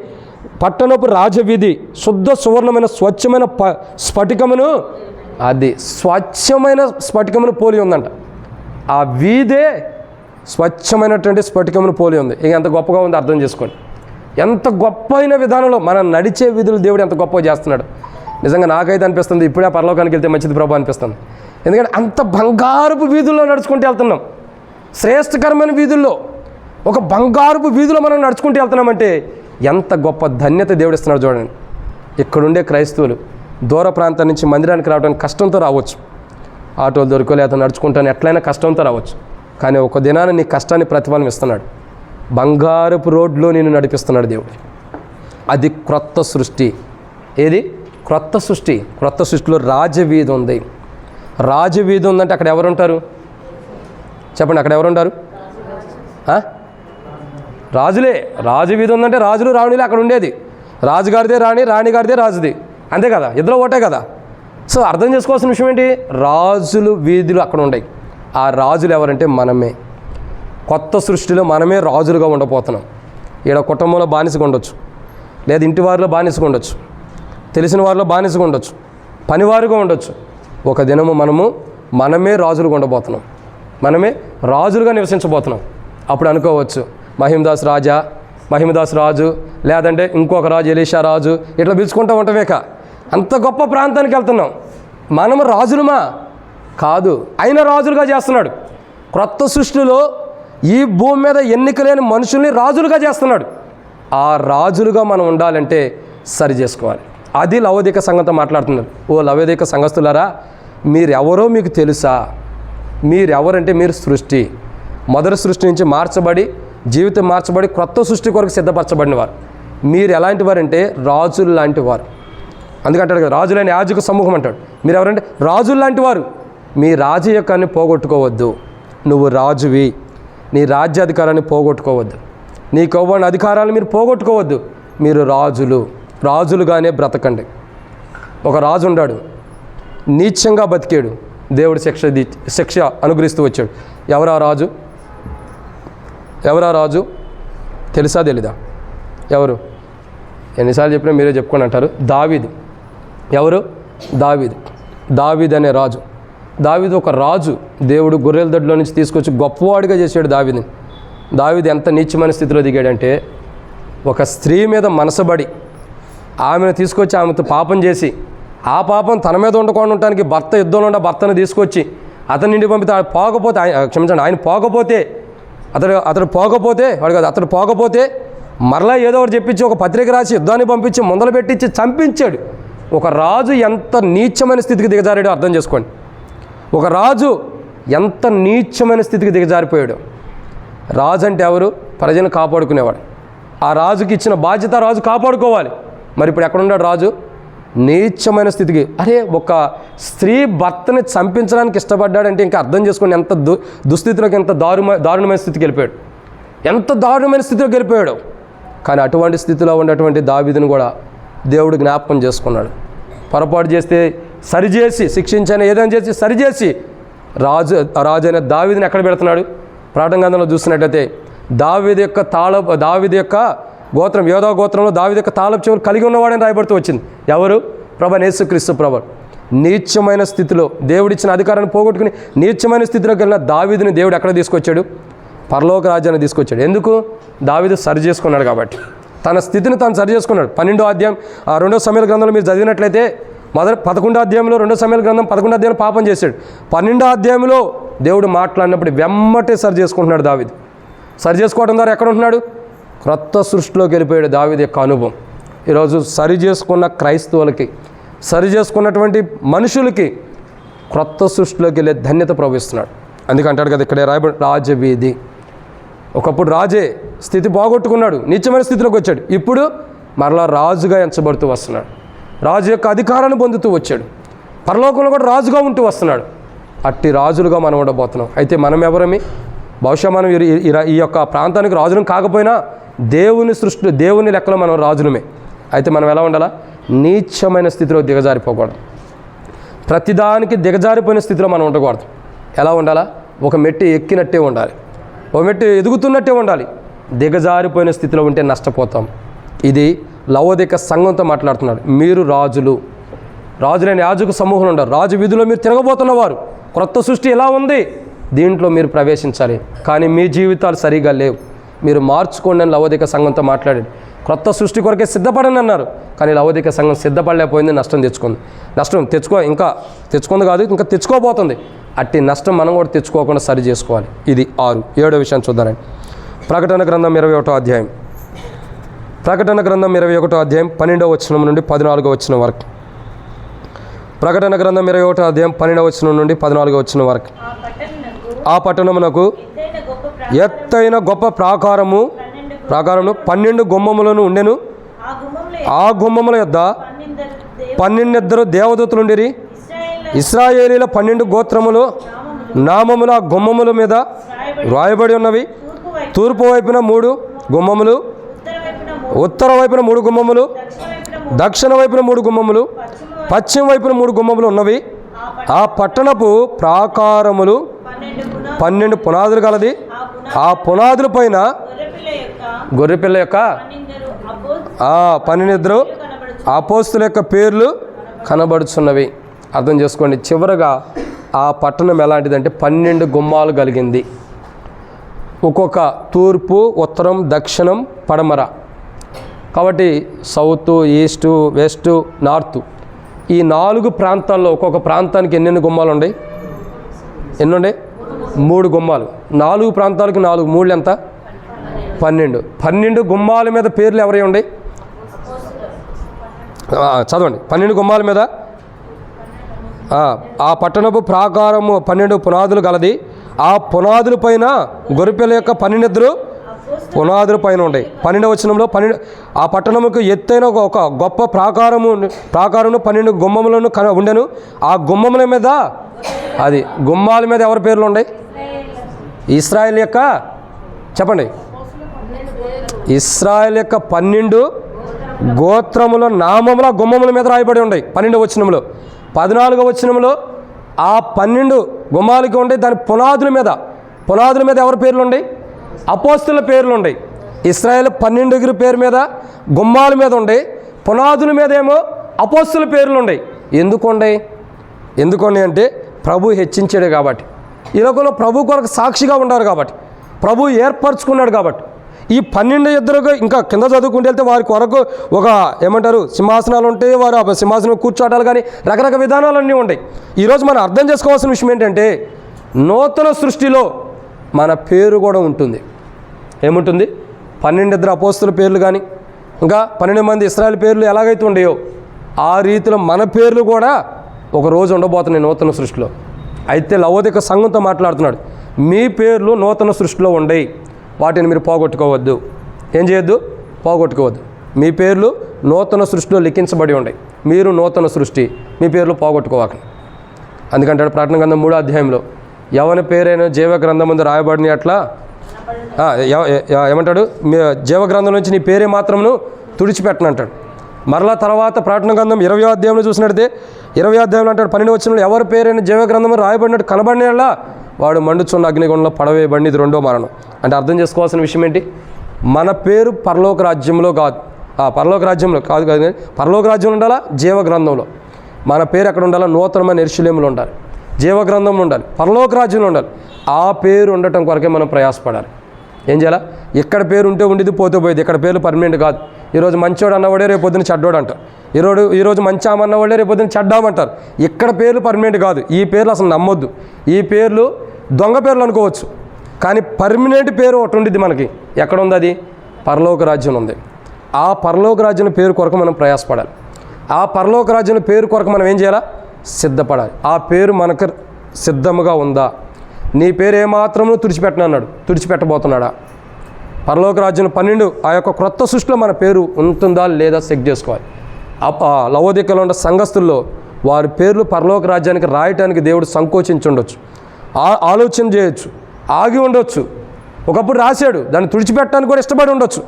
పట్టణపు రాజవీధి శుద్ధ సువర్ణమైన స్వచ్ఛమైన స్ఫటికమును, అది స్వచ్ఛమైన స్ఫటికమును పోలి ఉందంట. ఆ వీధే స్వచ్ఛమైనటువంటి స్ఫటికమును పోలి ఉంది. ఇక ఎంత గొప్పగా ఉంది అర్థం చేసుకోండి. ఎంత గొప్ప అయిన విధానంలో మనం నడిచే వీధులు దేవుడు ఎంత గొప్పగా చేస్తున్నాడు. నిజంగా నాకైతే అనిపిస్తుంది ఇప్పుడే పరలోకానికి వెళ్తే మంచిది ప్రభు అనిపిస్తుంది. ఎందుకంటే అంత బంగారపు వీధుల్లో నడుచుకుంటూ వెళ్తున్నాం. శ్రేష్టకరమైన వీధుల్లో, ఒక బంగారపు వీధిలో మనం నడుచుకుంటూ వెళ్తున్నామంటే ఎంత గొప్ప ధన్యత దేవుడు ఇస్తున్నాడు చూడండి. ఇక్కడుండే క్రైస్తవులు దూర ప్రాంతం నుంచి మందిరానికి రావడానికి కష్టంతో రావచ్చు. ఆటోలు దొరికో లేదా నడుచుకుంటాను ఎట్లయినా కష్టంతో రావచ్చు. కానీ ఒక దినాన నీ కష్టాన్ని ప్రతిఫలం ఇస్తున్నాడు. బంగారపు రోడ్లో నేను నడిపిస్తున్నాడు దేవుడు. అది క్రొత్త సృష్టి. ఏది? క్రొత్త సృష్టి. క్రొత్త సృష్టిలో రాజవీధి ఉంది. రాజవీధి ఉందంటే అక్కడ ఎవరుంటారు చెప్పండి? అక్కడ ఎవరుంటారు? రాజులే. రాజవీధి ఉందంటే రాజులు రాణిలే అక్కడ ఉండేది. రాజుగారిదే రాణి, రాణిగారిదే రాజుది, అంతే కదా? ఇద్దరు ఒకటే కదా? సో అర్థం చేసుకోవాల్సిన విషయం ఏంటి? రాజులు వీధులు అక్కడ ఉన్నాయి. ఆ రాజులు ఎవరంటే మనమే. కొత్త సృష్టిలో మనమే రాజులుగా ఉండబోతున్నాం. ఈడ కుటుంబంలో బానిసగా ఉండొచ్చు, లేదా ఇంటి వారిలో బానిసగా ఉండొచ్చు, తెలిసిన వారిలో బానిసగా ఉండొచ్చు, పనివారుగా ఉండొచ్చు. ఒక దినము మనమే రాజులుగా ఉండబోతున్నాం. మనమే రాజులుగా నివసించబోతున్నాం. అప్పుడు అనుకోవచ్చు మహిమదాస్ రాజు, లేదంటే ఇంకొక రాజు ఎలీషా రాజు, ఇట్లా పిలుచుకుంటూ ఉంటామేక. అంత గొప్ప ప్రాంతానికి వెళ్తున్నాం. మనము రాజులమా? కాదు. అయినా రాజులుగా చేస్తున్నాడు. క్రొత్త సృష్టిలో ఈ భూమి మీద ఎన్నిక లేని మనుషుల్ని రాజులుగా చేస్తున్నాడు. ఆ రాజులుగా మనం ఉండాలంటే సరి చేసుకోవాలి. అది లవోదిక సంఘంతో మాట్లాడుతున్నారు. ఓ లవోదిక సంఘస్థులారా, మీరెవరో మీకు తెలుసా? మీరెవరంటే మీరు సృష్టి, మొదటి సృష్టి నుంచి మార్చబడి, జీవితం మార్చబడి క్రొత్త సృష్టి కొరకు సిద్ధపరచబడిన వారు. మీరు ఎలాంటి వారంటే రాజులు లాంటి వారు. అందుకంటాడు కదా, రాజులైన యాజక సమూహం అంటాడు. మీరు ఎవరంటే రాజులు లాంటి వారు. మీ రాజయోగాన్ని పోగొట్టుకోవద్దు. నువ్వు రాజువి. నీ రాజ్యాధికారాన్ని పోగొట్టుకోవద్దు. నీకు ఇవ్వని అధికారాలను మీరు పోగొట్టుకోవద్దు. మీరు రాజులుగానే బ్రతకండి. ఒక రాజు ఉన్నాడు, నీచంగా బతికాడు, దేవుడు శిక్ష అనుగ్రహిస్తూ వచ్చాడు. ఎవరా రాజు తెలుసా తెలీదా? ఎవరు? ఎన్నిసార్లు చెప్పినా మీరే చెప్పుకొని అంటారు. దావీదు. ఎవరు? దావీదు అనే రాజు. దావీదు ఒక రాజు. దేవుడు గొర్రెల దొడ్లో నుంచి తీసుకొచ్చి గొప్పవాడిగా చేశాడు దావీదుని. దావీదు ఎంత నీచమైన స్థితిలో దిగాడంటే, ఒక స్త్రీ మీద మనసబడి ఆమెను తీసుకొచ్చి ఆమెతో పాపం చేసి, ఆ పాపం తన మీద ఉండకుండా ఉండటానికి భర్త యుద్ధంలో ఉన్న భర్తను తీసుకొచ్చి అతని నుండి పంపితే ఆయన పోకపోతే అతడు పోకపోతే మరలా ఏదో ఒకటి చెప్పించి ఒక పత్రిక రాసి యుద్ధాన్ని పంపించి ముందలు పెట్టించి చంపించాడు. ఒక రాజు ఎంత నీచమైన స్థితికి దిగజారాడో అర్థం చేసుకోండి. ఒక రాజు ఎంత నీచమైన స్థితికి దిగజారిపోయాడు. రాజు అంటే ఎవరు? ప్రజలను కాపాడుకునేవాడు. ఆ రాజుకి ఇచ్చిన బాధ్యత రాజు కాపాడుకోవాలి. మరి ఇప్పుడు ఎక్కడున్నాడు రాజు? నీచమైన స్థితికి. ఒక స్త్రీ భర్తని చంపించడానికి ఇష్టపడ్డాడంటే ఇంకా అర్థం చేసుకోండి ఎంత దుస్థితిలోకి, ఎంత దారుణమైన స్థితికి వెళ్ళిపోయాడు, ఎంత దారుణమైన స్థితిలోకి వెళ్ళిపోయాడు. కానీ అటువంటి స్థితిలో ఉన్నటువంటి దావీదుని కూడా దేవుడు జ్ఞాపకం చేసుకున్నాడు. పొరపాటు చేస్తే సరిచేసి, శిక్షించని ఏదైనా చేసి సరిచేసి రాజు అయిన దావీదుని ఎక్కడ పెడుతున్నాడు? ప్రకటన గ్రంథంలో చూసినట్లయితే దావీదు యొక్క గోత్రం, యోధా గోత్రంలో దావీదు యొక్క తాళపు చెవులు కలిగి ఉన్నవాడని రాయబడుతూ వచ్చింది. ఎవరు? ప్రభువైన యేసుక్రీస్తు ప్రభువు. నీచమైన స్థితిలో దేవుడిచ్చిన అధికారాన్ని పోగొట్టుకుని నీచమైన స్థితిలోకి వెళ్ళిన దావీదుని దేవుడు ఎక్కడ తీసుకొచ్చాడు? పరలోక రాజ్యాన్ని తీసుకొచ్చాడు. ఎందుకు? దావీదు సరి చేసుకున్నాడు కాబట్టి. తన స్థితిని తాను సరి చేసుకున్నాడు. 12వ అధ్యాయం 2వ సమూయేలు గ్రంథంలో మీరు చదివినట్లయితే 11వ అధ్యాయంలో 2వ సమూయేలు గ్రంథం 11వ అధ్యాయం పాపం చేశాడు. 12వ అధ్యాయంలో దేవుడు మాట్లాడినప్పుడు వెమ్మటే సరి చేసుకుంటున్నాడు దావీదు. సరి చేసుకోవడం ద్వారా ఎక్కడ ఉంటున్నాడు? క్రొత్త సృష్టిలోకి వెళ్ళిపోయాడు దావీదు యొక్క అనుభవం. ఈరోజు సరి చేసుకున్న క్రైస్తవులకి, సరి చేసుకున్నటువంటి మనుషులకి క్రొత్త సృష్టిలోకి వెళ్ళే ధన్యత ప్రవహిస్తున్నాడు. అందుకంటాడు కదా ఇక్కడే రాయబడి, రాజవీధి. ఒకప్పుడు రాజే స్థితి బాగొట్టుకున్నాడు, నీచమైన స్థితిలోకి వచ్చాడు. ఇప్పుడు మరలా రాజుగా ఎంచబడుతూ వస్తున్నాడు. రాజు యొక్క అధికారాన్ని పొందుతూ వచ్చాడు. పరలోకంలో కూడా రాజుగా ఉంటూ వస్తున్నాడు. అట్టి రాజులుగా మనం ఉండబోతున్నాం. అయితే మనం ఎవరమి? బహుశా మనం ఈ యొక్క ప్రాంతానికి రాజులం కాకపోయినా దేవుని లెక్కలో మనం రాజులమే. అయితే మనం ఎలా ఉండాలా? నీచమైన స్థితిలో దిగజారిపోకూడదు. ప్రతిదానికి దిగజారిపోయిన స్థితిలో మనం ఉండకూడదు. ఎలా ఉండాలా? ఒక మెట్టు ఎక్కినట్టే ఉండాలి, ఒక మెట్టు ఎదుగుతున్నట్టే ఉండాలి. దిగజారిపోయిన స్థితిలో ఉంటే నష్టపోతాం. ఇది లవోదిక సంఘంతో మాట్లాడుతున్నాడు. మీరు రాజులైన యాజక సమూహం ఉంటారు. రాజు వీధిలో మీరు తిరగబోతున్నవారు. క్రొత్త సృష్టి ఎలా ఉంది? దీంట్లో మీరు ప్రవేశించాలి. కానీ మీ జీవితాలు సరిగా లేవు, మీరు మార్చుకోండి అని లవోదిక సంఘంతో మాట్లాడాడు. క్రొత్త సృష్టి కొరకే సిద్ధపడని అన్నారు. కానీ లవోదిక సంఘం సిద్ధపడలేకపోయింది, నష్టం ఇంకా తెచ్చుకోబోతుంది. అట్టి నష్టం మనం కూడా తెచ్చుకోకుండా సరి చేసుకోవాలి. ఇది 6. 7వ విషయాన్ని చూద్దాం. ప్రకటన గ్రంథం 21వ అధ్యాయం. ప్రకటన గ్రంథం 21వ అధ్యాయం 12వ వచనం నుండి 14వ వచనం వరకు. ప్రకటన గ్రంథం 21వ అధ్యాయం 12వ వచనం నుండి 14వ వచనం వరకు. ఆ పట్టణమునకు ఎత్తైన గొప్ప ప్రాకారము 12 గుమ్మములను ఉండెను. ఆ గుమ్మముల యొద్ద 12 దేవదూతలుండిరి. ఇశ్రాయేలీల 12 గోత్రములు నామములు ఆ గుమ్మముల మీద వ్రాయబడి ఉన్నవి. తూర్పు వైపున 3 గుమ్మములు, ఉత్తర వైపున 3 గుమ్మములు, దక్షిణ వైపున 3 గుమ్మములు, పశ్చిమ వైపున 3 గుమ్మములు ఉన్నవి. ఆ పట్టణపు ప్రాకారములు 12 పునాదులు కలది. ఆ పునాదుల పైన గొర్రెపిల్ల యొక్క 12 అపోస్తుల యొక్క పేర్లు కనబడుచున్నవి. అర్థం చేసుకోండి. చివరగా ఆ పట్టణం ఎలాంటిదంటే 12 గుమ్మాలు కలిగింది. ఒక్కొక్క తూర్పు, ఉత్తరం, దక్షిణం, పడమర. కాబట్టి సౌత్, ఈస్ట్, వెస్ట్, నార్త్, ఈ 4 ప్రాంతాల్లో ఒక్కొక్క ప్రాంతానికి ఎన్నెన్ని గుమ్మాలు ఉన్నాయి? 3 గుమ్మాలు. 4 ప్రాంతాలకు 4, 3 ఎంత? 12 గుమ్మాల మీద పేర్లు ఎవరై ఉన్నాయి? చదవండి. 12 గుమ్మాల మీద ఆ పట్టణపు ప్రాకారము 12 పునాదులు గలది. ఆ పునాదుల పైన గొర్రెపిల్ల యొక్క 12 పునాదుల పైన ఉంటాయి. 12వ వచనంలో ఆ పట్టణముకు ఎత్తైన ఒక గొప్ప ప్రాకారము 12 గుమ్మములను ఉండెను. ఆ గుమ్మముల మీద గుమ్మాల మీద ఎవరి పేర్లు ఉన్నాయి? ఇశ్రాయేల్ యొక్క, చెప్పండి, ఇశ్రాయేల్ యొక్క 12 గోత్రముల నామముల గుమ్మముల మీద రాయబడి ఉన్నాయి 12వ వచనంలో. 14వ వచనంలో ఆ 12 గుమ్మాలకి ఉండే దాని పునాదుల మీద ఎవరి పేర్లు ఉన్నాయి? అపోస్తుల పేర్లు ఉన్నాయి. ఇశ్రాయేల్ 12 పేరు మీద గుమ్మాల మీద ఉండే, పునాదుల మీద ఏమో అపోస్తుల పేర్లు ఉన్నాయి. ఎందుకు అంటే ప్రభు హెచ్చించాడు కాబట్టి, ఈ లోకంలో ప్రభు కొరకు సాక్షిగా ఉన్నారు కాబట్టి, ప్రభు ఏర్పరచుకున్నాడు కాబట్టి. ఈ 12 ఇద్దరుగా ఇంకా కింద చదువుకుంటూ వెళ్తే వారి కొరకు ఒక సింహాసనాలు ఉంటాయి, వారు ఆ సింహాసనం కూర్చోటాలు కానీ రకరకాల విధానాలన్నీ ఉంటాయి. ఈరోజు మనం అర్థం చేసుకోవాల్సిన విషయం ఏంటంటే నూతన సృష్టిలో మన పేరు కూడా ఉంటుంది. ఏముంటుంది? 12 ఇద్దరు అపోస్తుల పేర్లు కానీ ఇంకా 12 మంది ఇశ్రాయేలు పేర్లు ఎలాగైతే ఉండేయో ఆ రీతిలో మన పేర్లు కూడా ఒక రోజు ఉండబోతున్నాయి నూతన సృష్టిలో. అయితే లవోదిక సంఘంతో మాట్లాడుతున్నాడు, మీ పేర్లు నూతన సృష్టిలో ఉండయి, వాటిని మీరు పోగొట్టుకోవద్దు. ఏం చేయొద్దు? పోగొట్టుకోవద్దు. మీ పేర్లు నూతన సృష్టిలో లిఖించబడి ఉన్నాయి, మీరు నూతన సృష్టి, మీ పేర్లు పోగొట్టుకోవాలి. అందుకంటాడు ప్రకటన గ్రంథం 3వ అధ్యాయంలో, ఎవరి పేరైనా జీవ గ్రంథం ముందు రాయబడిన అట్లా ఏమంటాడు? జీవ గ్రంథం నుంచి నీ పేరే మాత్రమును తుడిచిపెట్టనంటాడు. మరలా తర్వాత ప్రకటన గ్రంథం 20వ అధ్యాయంలో చూసినట్టే 20వ అధ్యాయంలో అంటాడు 12వ వచనంలో, ఎవరి పేరైనా జీవ గ్రంథం రాయబడినట్టు కనబడినలా వాడు మండుచున్న అగ్నిగుండంలో పడవేయబడి, ఇది 2వ మరణం. అంటే అర్థం చేసుకోవాల్సిన విషయం ఏంటి? మన పేరు పరలోక రాజ్యంలో కాదు, పరలోక రాజ్యంలో కాదు కానీ పరలోక రాజ్యంలో ఉండాలా, జీవ గ్రంథంలో. మన పేరు ఎక్కడ ఉండాలా? నూతనమైన యెరూషలేములో ఉండాలి, జీవ గ్రంథంలో ఉండాలి, పరలోక రాజ్యంలో ఉండాలి. ఆ పేరు ఉండటం కొరకే మనం ప్రయాసపడాలి. ఏం చేయాలా? ఇక్కడ పేరు ఉంటే ఉండేది, పోతే పోయేది. ఇక్కడ పేర్లు పర్మనెంట్ కాదు. ఈరోజు మంచోడు అన్నవాడే రేపు పొద్దున చెడ్డోడు అంటారు, ఈరోజు మంచి ఆమె అన్నవాడే రేపు పొద్దున చెడ్డామంటారు. ఇక్కడ పేర్లు పర్మనెంట్ కాదు. ఈ పేర్లు అసలు నమ్మొద్దు. ఈ పేర్లు దొంగ పేర్లు అనుకోవచ్చు, కానీ పర్మనెంట్ పేరు ఒకటి ఉండిద్ది మనకి. ఎక్కడ ఉంది అది? పరలోక రాజ్యం ఉంది. ఆ పరలోక రాజ్యం పేరు కొరకు మనం ప్రయాసపడాలి. ఆ పరలోక రాజ్యం పేరు కొరకు మనం ఏం చేయాలా? సిద్ధపడాలి. ఆ పేరు మనకు సిద్ధముగా ఉందా? నీ పేరు ఏమాత్రము తుడిచిపెట్టనన్నాడు, తుడిచిపెట్టబోతున్నాడా? పరలోక రాజ్యం 12 ఆ యొక్క క్రొత్త సృష్టిలో మన పేరు ఉంటుందా లేదా చెక్ చేసుకోవాలి. లవోదికలో ఉన్న సంఘస్థుల్లో వారి పేర్లు పరలోక రాజ్యానికి రాయటానికి దేవుడు సంకోచించుండొచ్చు, ఆలోచన చేయొచ్చు, ఆగి ఉండొచ్చు. ఒకప్పుడు రాశాడు, దాన్ని తుడిచిపెట్టడానికి కూడా ఇష్టపడి ఉండొచ్చు,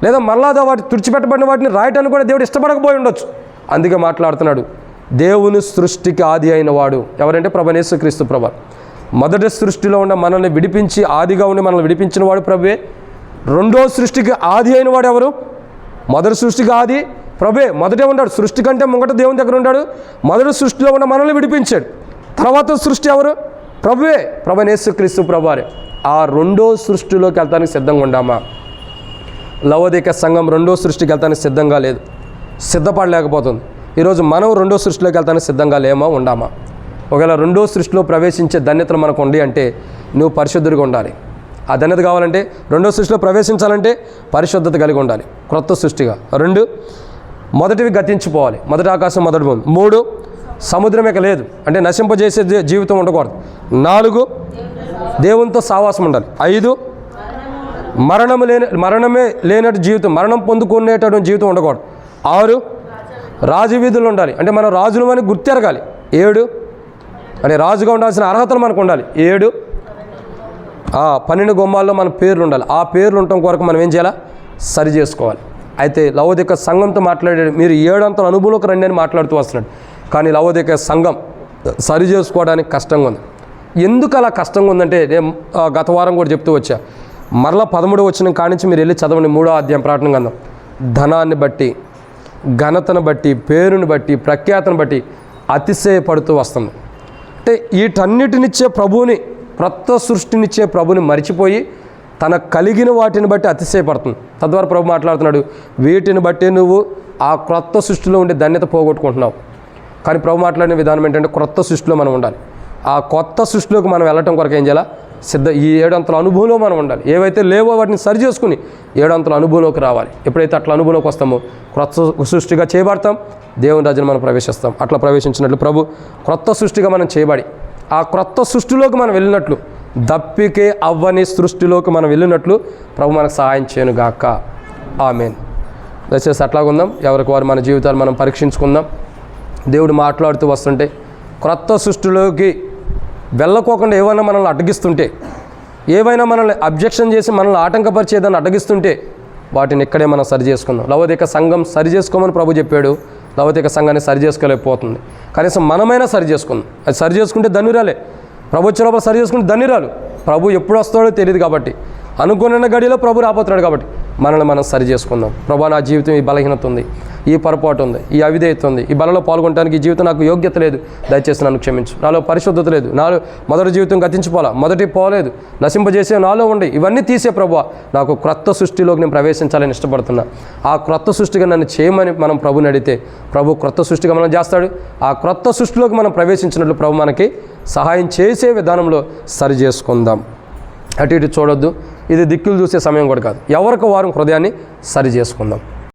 లేదా మళ్ళా వాటి తుడిచిపెట్టబడిన వాటిని రాయటానికి కూడా దేవుడు ఇష్టపడకపోయి ఉండొచ్చు. అందుకే మాట్లాడుతున్నాడు, దేవుని సృష్టికి ఆది అయిన వాడు ఎవరంటే ప్రభువైన యేసుక్రీస్తు ప్రభు. మొదటి సృష్టిలో ఉన్న మనల్ని విడిపించి, ఆదిగా ఉండి మనల్ని విడిపించిన వాడు ప్రభువే. రెండో సృష్టికి ఆది అయిన వాడు ఎవరు? మొదటి సృష్టికి ఆది ప్రభువే. మొదటే ఉన్నాడు, సృష్టి కంటే ముంగట దేవుని దగ్గర ఉన్నాడు. మొదటి సృష్టిలో ఉన్న మనల్ని విడిపించాడు. తర్వాత సృష్టి ఎవరు? ప్రభువే, ప్రభువైన యేసుక్రీస్తు ప్రభువారే. ఆ రెండో సృష్టిలోకి వెళ్తానికి సిద్ధంగా ఉండామా? లవోదిక సంఘం రెండో సృష్టికి వెళ్తానికి సిద్ధంగా లేదు, సిద్ధపడలేకపోతుంది. ఈరోజు మనం రెండో సృష్టిలోకి వెళ్తానికి సిద్ధంగా లేమా, ఉండామా? ఒకవేళ రెండో సృష్టిలో ప్రవేశించే ధన్యతలు మనకు ఉండి అంటే నువ్వు పరిశుద్ధుడిగా ఉండాలి. ఆ ధన్యత కావాలంటే, రెండో సృష్టిలో ప్రవేశించాలంటే పరిశుద్ధత కలిగి ఉండాలి, క్రొత్త సృష్టిగా. 2 మొదటివి గతించిపోవాలి, మొదటి ఆకాశం మొదటి భూమి. 3 సముద్రం ఇక లేదు, అంటే నశింపజేసే జీవితం ఉండకూడదు. 4 దేవునితో సావాసం ఉండాలి. 5 మరణమే లేనట్టు జీవితం, మరణం పొందుకునేటటువంటి జీవితం ఉండకూడదు. 6 రాజవీధులు ఉండాలి, అంటే మనం రాజులు అని గుర్తెరగాలి. 7 అంటే రాజుగా ఉండాల్సిన అర్హతలు మనకు ఉండాలి. 7 12 గుమ్మాల్లో మన పేర్లు ఉండాలి. ఆ పేర్లు ఉండటం కొరకు మనం ఏం చేయాలా? సరి చేసుకోవాలి. అయితే లవోదిక సంఘంతో మాట్లాడాడు, మీరు 7 అంతల అనుభవంలోకి రండి అని మాట్లాడుతూ వస్తున్నాడు. కానీ లవోదిక సంఘం సరి చేసుకోవడానికి కష్టంగా ఉంది. ఎందుకు అలా కష్టంగా ఉందంటే, నేను గత వారం కూడా చెప్తూ వచ్చా, మరలా 13వ వచనం కానించి మీరు వెళ్ళి చదవండి 3వ అధ్యాయం ప్రకటన గ్రంథం. ధనాన్ని బట్టి, ఘనతను బట్టి, పేరుని బట్టి, ప్రఖ్యాతను బట్టి అతిశయపడుతూ వస్తుంది. అంటే వీటన్నిటినిచ్చే ప్రభువుని, క్రొత్త సృష్టినిచ్చే ప్రభుని మరిచిపోయి తన కలిగిన వాటిని బట్టి అతిశయపడుతుంది. తద్వారా ప్రభు మాట్లాడుతున్నాడు, వీటిని బట్టి నువ్వు ఆ క్రొత్త సృష్టిలో ఉండే ధన్యత పోగొట్టుకుంటున్నావు. కానీ ప్రభు మాట్లాడిన విధానం ఏంటంటే, క్రొత్త సృష్టిలో మనం ఉండాలి. ఆ కొత్త సృష్టిలోకి మనం వెళ్ళటం కొరకు ఏం చేయాలా? ఈ 7 అంతల అనుభవంలో మనం ఉండాలి. ఏవైతే లేవో వాటిని సరి చేసుకుని 7 అంతల అనుభవంలోకి రావాలి. ఎప్పుడైతే అట్లా అనుభవంలోకి వస్తామో క్రొత్త సృష్టిగా చేయబడతాం, దేవుని రాజ్యం మనం ప్రవేశిస్తాం. అట్లా ప్రవేశించినట్లు ప్రభు క్రొత్త సృష్టిగా మనం చేయబడి ఆ క్రొత్త సృష్టిలోకి మనం వెళ్ళినట్లు, దప్పికే అవ్వని సృష్టిలోకి మనం వెళ్ళినట్లు ప్రభు మనకు సహాయం చేయను గాక. ఆమేన్. దయచేసి అట్లాగుందాం, ఎవరికి వారు మన జీవితాలు మనం పరీక్షించుకుందాం. దేవుడు మాట్లాడుతూ వస్తుంటే, క్రొత్త సృష్టిలోకి వెళ్ళకోకుండా ఏమైనా మనల్ని అడ్డగిస్తుంటే, ఏవైనా మనల్ని అబ్జెక్షన్ చేసి మనల్ని ఆటంకపరిచేదాన్ని అడ్డగిస్తుంటే వాటిని ఇక్కడే మనం సరి చేసుకుందాం. లవోదిక సంఘం సరి చేసుకోమని ప్రభు చెప్పాడు. లవోదిక సంఘాన్ని సరి చేసుకోలేకపోతుంది. కనీసం మనమైనా సరి చేసుకుందాం. అది సరి చేసుకుంటే ధన్యురాలే. ప్రభు వచ్చే లోపల సరి చేసుకుంటే ధన్యురాలు. ప్రభు ఎప్పుడు వస్తాడో తెలియదు కాబట్టి, అనుకున్న గడిలో ప్రభు రాబోతున్నాడు కాబట్టి మనల్ని మనం సరి చేసుకుందాం. ప్రభు నా జీవితం ఈ బలహీనత ఉంది, ఈ పొరపాటు ఉంది, ఈ అవిధేయత ఉంది, ఈ బలలో పాల్గొనడానికి ఈ జీవితం నాకు యోగ్యత లేదు, దయచేసి నన్ను క్షమించు. నాలో పరిశుద్ధత లేదు, నాలో మొదటి జీవితం గతించిపోలా, మొదటి పోలేదు, నశింపజేసే నాలో ఉండి ఇవన్నీ తీసే ప్రభువా, నాకు క్రొత్త సృష్టిలోకి నేను ప్రవేశించాలని ఇష్టపడుతున్నా. ఆ క్రొత్త సృష్టిగా నన్ను చేయమని మనం ప్రభుని అడిగితే ప్రభు క్రొత్త సృష్టిగా మనం చేస్తాడు. ఆ క్రొత్త సృష్టిలోకి మనం ప్రవేశించినట్లు ప్రభు మనకి సహాయం చేసే విధానంలో సరి చేసుకుందాం. అటు ఇటు చూడొద్దు. ఇది దిక్కులు చూసే సమయం కూడా కాదు. ఎవరికి వారు హృదయాన్ని సరి చేసుకుందాం.